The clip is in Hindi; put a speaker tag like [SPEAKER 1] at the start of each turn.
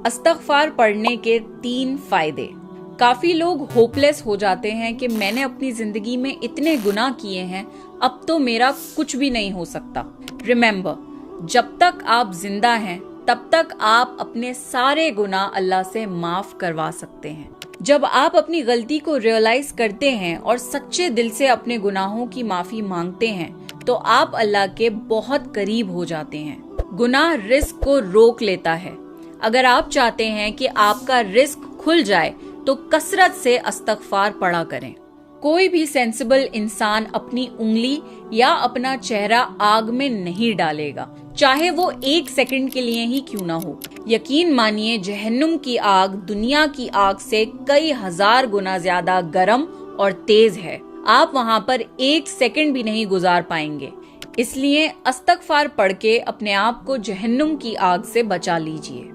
[SPEAKER 1] इस्तग़फ़ार पढ़ने के 3 फायदे। काफी लोग होपलेस हो जाते हैं कि मैंने अपनी जिंदगी में इतने गुनाह किए हैं, अब तो मेरा कुछ भी नहीं हो सकता। रिमेंबर, जब तक आप जिंदा हैं तब तक आप अपने सारे गुनाह अल्लाह से माफ करवा सकते हैं। जब आप अपनी गलती को रियलाइज करते हैं और सच्चे दिल से अपने गुनाहों की माफी मांगते हैं तो आप अल्लाह के बहुत करीब हो जाते हैं। गुनाह रिस्क को रोक लेता है। अगर आप चाहते हैं कि आपका रिस्क खुल जाए तो कसरत से इस्तग़फ़ार पढ़ा करें। कोई भी सेंसिबल इंसान अपनी उंगली या अपना चेहरा आग में नहीं डालेगा, चाहे वो 1 सेकंड के लिए ही क्यों ना हो। यकीन मानिए, जहन्नुम की आग दुनिया की आग से कई हजार गुना ज्यादा गर्म और तेज है। आप वहां पर 1 सेकंड भी नहीं गुजार पाएंगे। इसलिए इस्तग़फ़ार पढ़ के अपने आप को जहन्नुम की आग से बचा लीजिए।